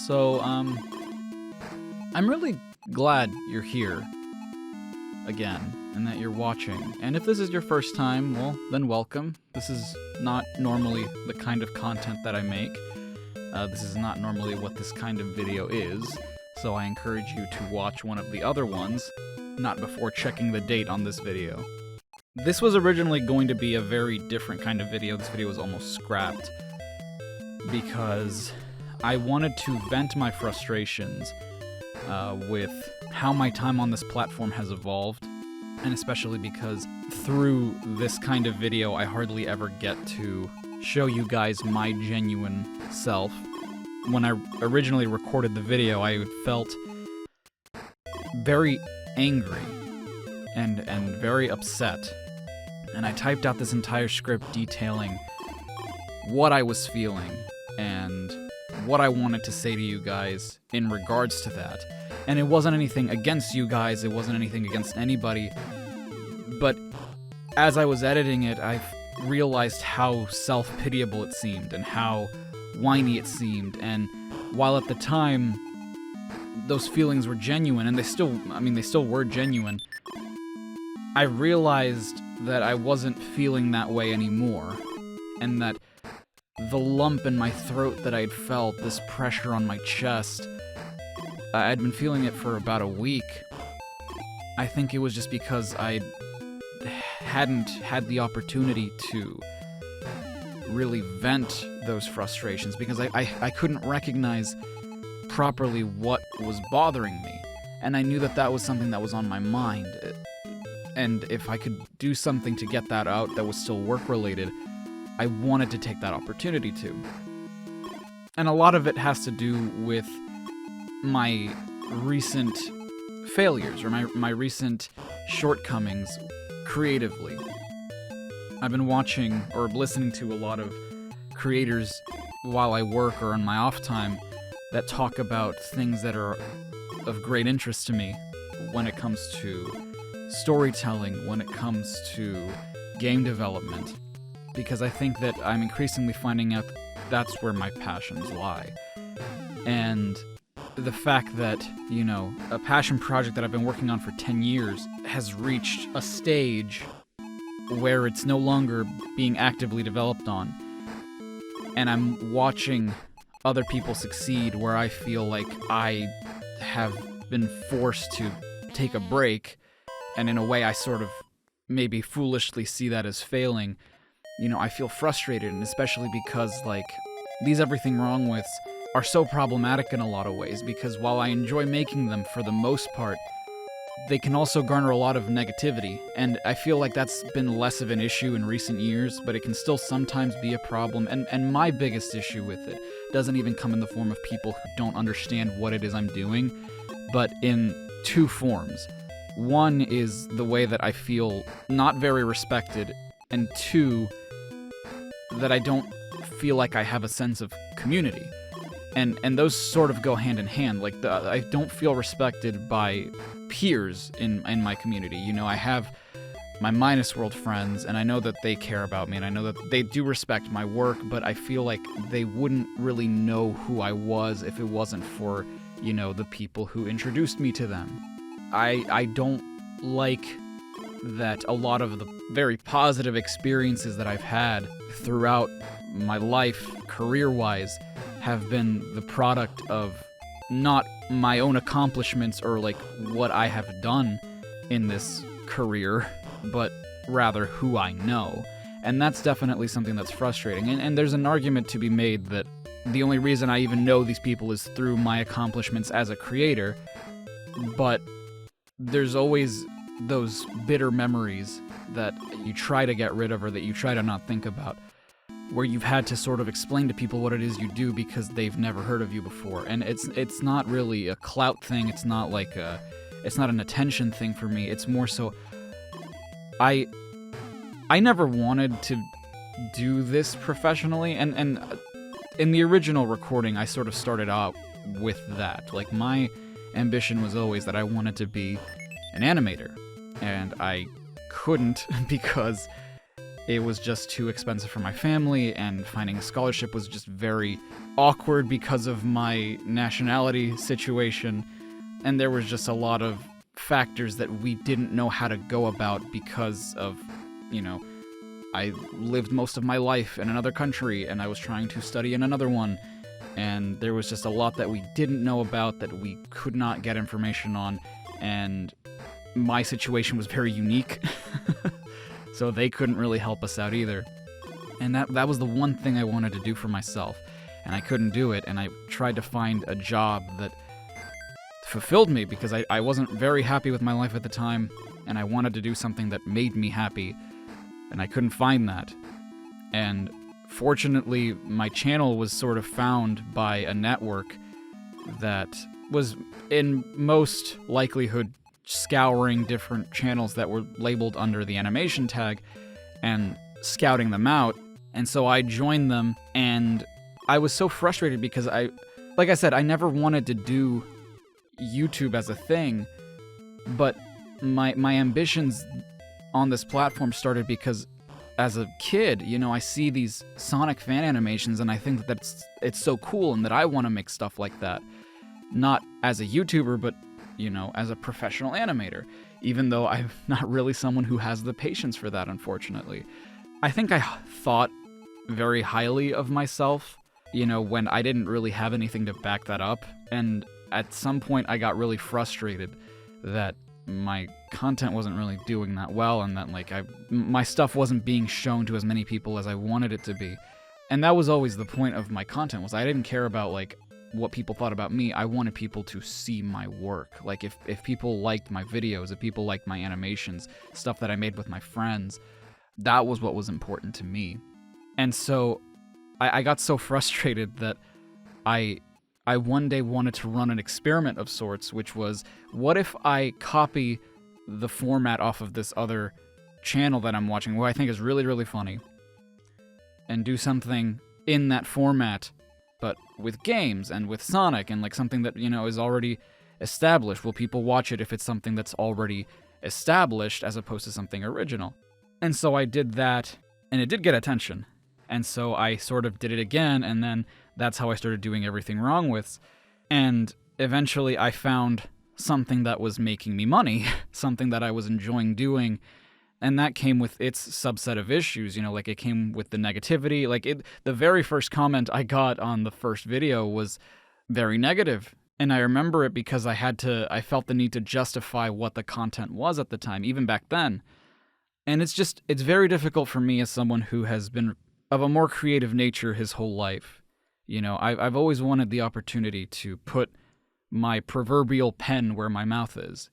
So, I'm really glad you're here again, and that you're watching. And if this is your first time, well, then welcome. This is not normally the kind of content that I make. This is not normally what this kind of video is, so I encourage you to watch one of the other ones, not before checking the date on this video. This was originally going to be a very different kind of video. This video was almost scrapped, because I wanted to vent my frustrations with how my time on this platform has evolved, and especially because through this kind of video I hardly ever get to show you guys my genuine self. When I originally recorded the video, I felt very angry and very upset, and I typed out this entire script detailing what I was feeling and what I wanted to say to you guys in regards to that. And it wasn't anything against you guys, it wasn't anything against anybody, but as I was editing it, I realized how self-pitiable it seemed and how whiny it seemed, and while at the time those feelings were genuine, and they still were genuine, I realized that I wasn't feeling that way anymore, and that the lump in my throat that I'd felt, this pressure on my chest, I'd been feeling it for about a week. I think it was just because I hadn't had the opportunity to really vent those frustrations, because I couldn't recognize properly what was bothering me, and I knew that that was something that was on my mind, and if I could do something to get that out that was still work-related, I wanted to take that opportunity to. And a lot of it has to do with my recent failures, or my recent shortcomings creatively. I've been watching or listening to a lot of creators while I work or in my off time that talk about things that are of great interest to me when it comes to storytelling, when it comes to game development, because I think that I'm increasingly finding out that's where my passions lie. And the fact that, you know, a passion project that I've been working on for 10 years has reached a stage where it's no longer being actively developed on, and I'm watching other people succeed where I feel like I have been forced to take a break, and in a way I sort of maybe foolishly see that as failing. You know, I feel frustrated, and especially because, like, these Everything Wrong Withs are so problematic in a lot of ways, because while I enjoy making them for the most part, they can also garner a lot of negativity, and I feel like that's been less of an issue in recent years, but it can still sometimes be a problem, and my biggest issue with it doesn't even come in the form of people who don't understand what it is I'm doing, but in two forms. One is the way that I feel not very respected, and two, that I don't feel like I have a sense of community. And those sort of go hand in hand. Like, I don't feel respected by peers in my community. You know, I have my Minus World friends, and I know that they care about me, and I know that they do respect my work, but I feel like they wouldn't really know who I was if it wasn't for, you know, the people who introduced me to them. I don't like that a lot of the very positive experiences that I've had throughout my life, career-wise, have been the product of not my own accomplishments or, like, what I have done in this career, but rather who I know. And that's definitely something that's frustrating. And there's an argument to be made that the only reason I even know these people is through my accomplishments as a creator, but there's always those bitter memories that you try to get rid of, or that you try to not think about, where you've had to sort of explain to people what it is you do because they've never heard of you before. And it's not really a clout thing, it's not like it's not an attention thing for me, it's more so I never wanted to do this professionally, and in the original recording I sort of started out with that. Like, my ambition was always that I wanted to be an animator, and I couldn't because it was just too expensive for my family, and finding a scholarship was just very awkward because of my nationality situation. And there was just a lot of factors that we didn't know how to go about because of, I lived most of my life in another country and I was trying to study in another one. And there was just a lot that we didn't know about that we could not get information on. And my situation was very unique. So they couldn't really help us out either. And that was the one thing I wanted to do for myself. And I couldn't do it. And I tried to find a job that fulfilled me because I wasn't very happy with my life at the time. And I wanted to do something that made me happy. And I couldn't find that. And fortunately, my channel was sort of found by a network that was in most likelihood scouring different channels that were labeled under the animation tag and scouting them out. And so I joined them, and I was so frustrated because like I said, I never wanted to do YouTube as a thing, but my ambitions on this platform started because as a kid, I see these Sonic fan animations and I think that it's so cool and that I want to make stuff like that. Not as a YouTuber, but, as a professional animator, even though I'm not really someone who has the patience for that, unfortunately. I think I thought very highly of myself, when I didn't really have anything to back that up. And at some point I got really frustrated that my content wasn't really doing that well, and that my stuff wasn't being shown to as many people as I wanted it to be. And that was always the point of my content, was I didn't care about what people thought about me. I wanted people to see my work. If people liked my videos, if people liked my animations, stuff that I made with my friends, that was what was important to me. And so I got so frustrated that I one day wanted to run an experiment of sorts, which was, what if I copy the format off of this other channel that I'm watching, who I think is really, really funny, and do something in that format, but with games and with Sonic, and something that, is already established. Will people watch it if it's something that's already established as opposed to something original? And so I did that, and it did get attention. And so I sort of did it again, and then that's how I started doing Everything Wrong With. And eventually I found something that was making me money, something that I was enjoying doing, and that came with its subset of issues. It came with the negativity. The very first comment I got on the first video was very negative. And I remember it because I felt the need to justify what the content was at the time, even back then. And it's very difficult for me as someone who has been of a more creative nature his whole life. I've always wanted the opportunity to put my proverbial pen where my mouth is,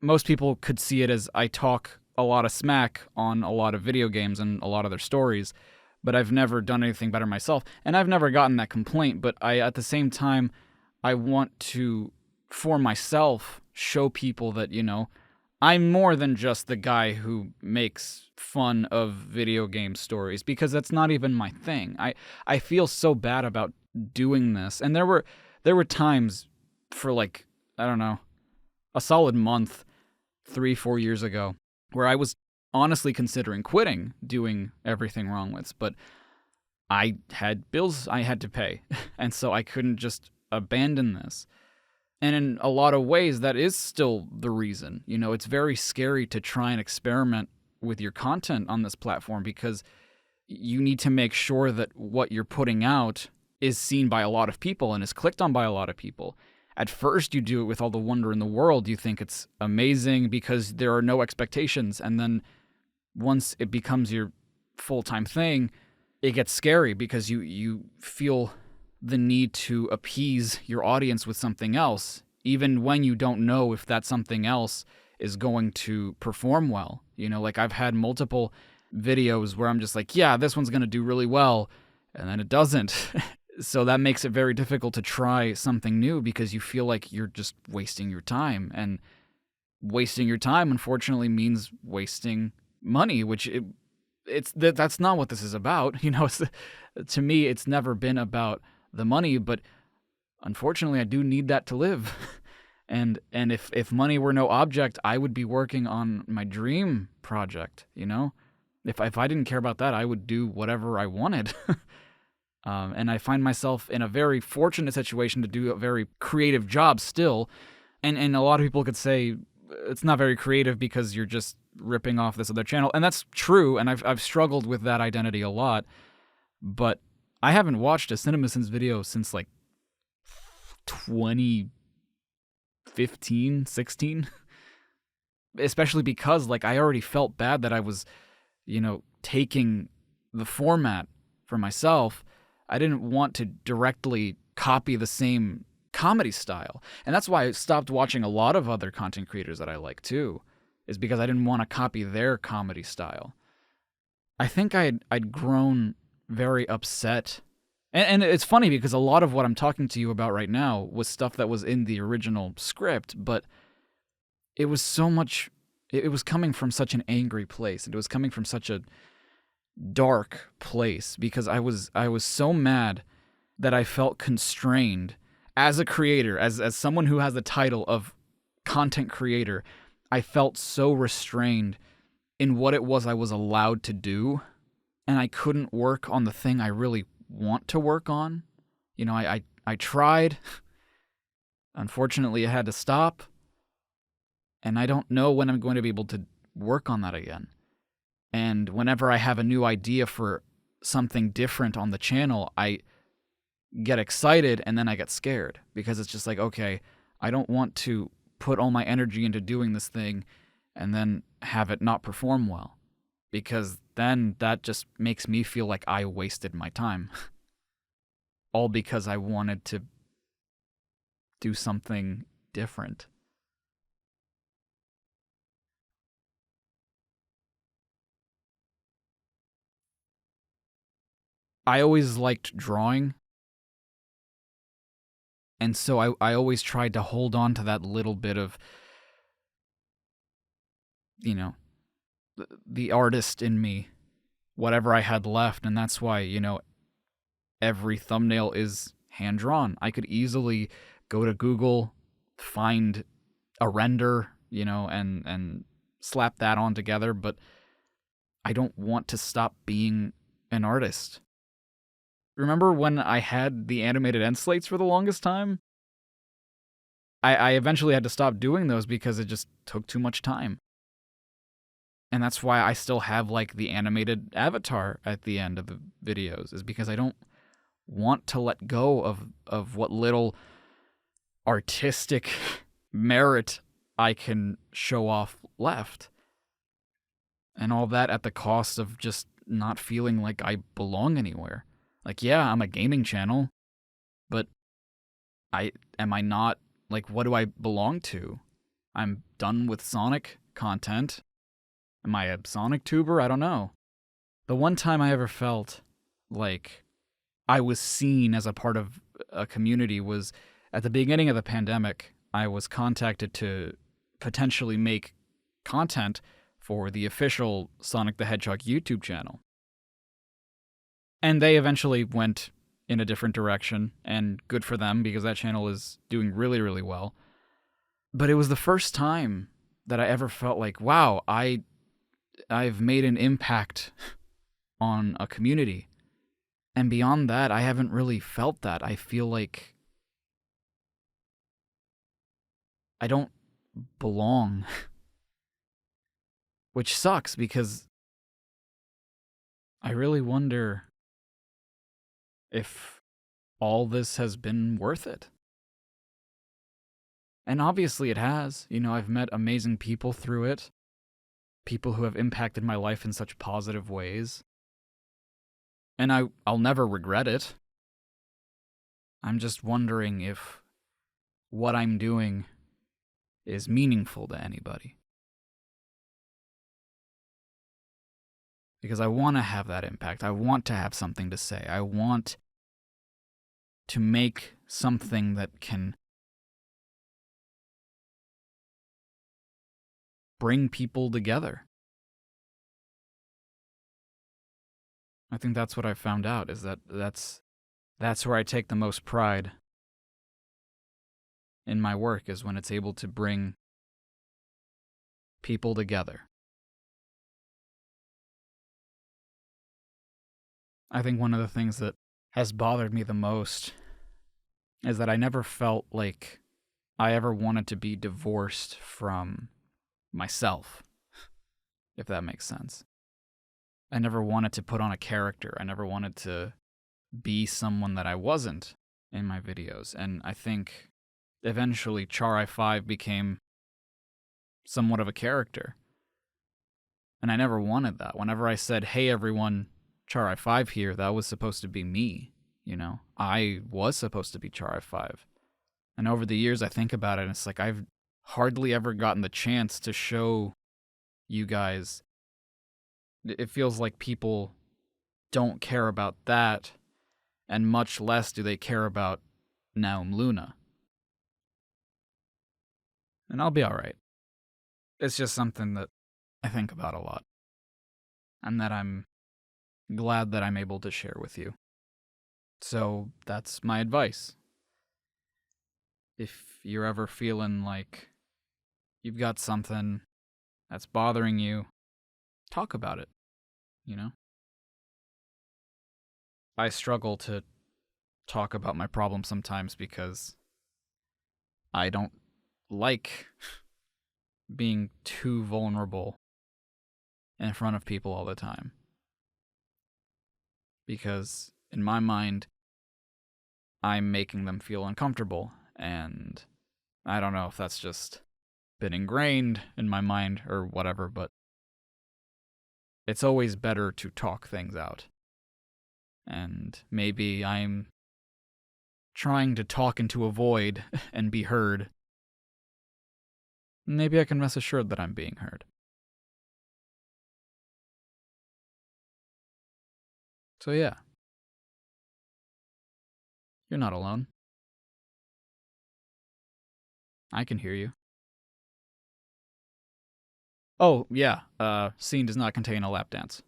most people could see it as I talk a lot of smack on a lot of video games and a lot of their stories, but I've never done anything better myself, and I've never gotten that complaint. But at the same time, I want to, for myself, show people that, I'm more than just the guy who makes fun of video game stories, because that's not even my thing. I feel so bad about doing this, and there were times for I don't know, a solid month, 3-4 years ago, where I was honestly considering quitting doing Everything Wrong With, but I had bills I had to pay, and so I couldn't just abandon this. And in a lot of ways, that is still the reason. It's very scary to try and experiment with your content on this platform, because you need to make sure that what you're putting out is seen by a lot of people and is clicked on by a lot of people. At first, you do it with all the wonder in the world. You think it's amazing because there are no expectations. And then once it becomes your full-time thing, it gets scary because you feel the need to appease your audience with something else, even when you don't know if that something else is going to perform well. I've had multiple videos where I'm just yeah, this one's going to do really well, and then it doesn't. So that makes it very difficult to try something new because you feel like you're just wasting your time. And wasting your time, unfortunately, means wasting money, which that's not what this is about. To me, it's never been about the money, but unfortunately, I do need that to live. And if money were no object, I would be working on my dream project, you know? If I didn't care about that, I would do whatever I wanted. And I find myself in a very fortunate situation to do a very creative job still. And a lot of people could say it's not very creative because you're just ripping off this other channel. And that's true, and I've struggled with that identity a lot. But I haven't watched a CinemaSins video since like 2015, 16. Especially because like I already felt bad that I was, you know, taking the format for myself. I didn't want to directly copy the same comedy style. And that's why I stopped watching a lot of other content creators that I like too, is because I didn't want to copy their comedy style. I think I'd grown very upset. And it's funny because a lot of what I'm talking to you about right now was stuff that was in the original script, but it was so much, it was coming from such an angry place, and it was coming from such a dark place because I was so mad that I felt constrained as a creator, as someone who has the title of content creator. I felt so restrained in what it was I was allowed to do, and I couldn't work on the thing I really want to work on. You know, I tried. Unfortunately, I had to stop, and I don't know when I'm going to be able to work on that again. And whenever I have a new idea for something different on the channel, I get excited and then I get scared because it's just like, okay, I don't want to put all my energy into doing this thing and then have it not perform well, because then that just makes me feel like I wasted my time. All because I wanted to do something different. I always liked drawing, and so I always tried to hold on to that little bit of, you know, the artist in me, whatever I had left, and that's why, you know, every thumbnail is hand-drawn. I could easily go to Google, find a render, you know, and slap that on together, but I don't want to stop being an artist. Remember when I had the animated Endslates for the longest time? I eventually had to stop doing those because it just took too much time. And that's why I still have, like, the animated avatar at the end of the videos, is because I don't want to let go of what little artistic merit I can show off left. And all that at the cost of just not feeling like I belong anywhere. Like, yeah, I'm a gaming channel, but am I not, like, what do I belong to? I'm done with Sonic content. Am I a Sonic tuber? I don't know. The one time I ever felt like I was seen as a part of a community was at the beginning of the pandemic. I was contacted to potentially make content for the official Sonic the Hedgehog YouTube channel. And they eventually went in a different direction, and good for them, because that channel is doing really, really well. But it was the first time that I ever felt like, wow, I've made an impact on a community. And beyond that, I haven't really felt that. I feel like I don't belong. Which sucks, because I really wonder if all this has been worth it. And obviously it has. You know, I've met amazing people through it. People who have impacted my life in such positive ways. And I'll never regret it. I'm just wondering if what I'm doing is meaningful to anybody. Because I want to have that impact. I want to have something to say. I want to make something that can bring people together. I think that's what I found out, is that that's where I take the most pride. in my work is when it's able to bring people together. I think one of the things that has bothered me the most is that I never felt like I ever wanted to be divorced from myself, if that makes sense. I never wanted to put on a character. I never wanted to be someone that I wasn't in my videos. And I think eventually Char-I-5 became somewhat of a character. And I never wanted that. Whenever I said, hey everyone, Char-I-5 here, that was supposed to be me, you know? I was supposed to be Char-I-5. And over the years I think about it and it's like I've hardly ever gotten the chance to show you guys. It feels like people don't care about that, and much less do they care about Naum Luna. And I'll be alright. It's just something that I think about a lot, and that I'm glad that I'm able to share with you. So that's my advice. If you're ever feeling like you've got something that's bothering you, talk about it, you know? I struggle to talk about my problems sometimes because I don't like being too vulnerable in front of people all the time. Because in my mind, I'm making them feel uncomfortable, and I don't know if that's just been ingrained in my mind or whatever, but it's always better to talk things out. And maybe I'm trying to talk into a void and be heard. Maybe I can rest assured that I'm being heard. So yeah. You're not alone. I can hear you. Oh, yeah, scene does not contain a lap dance.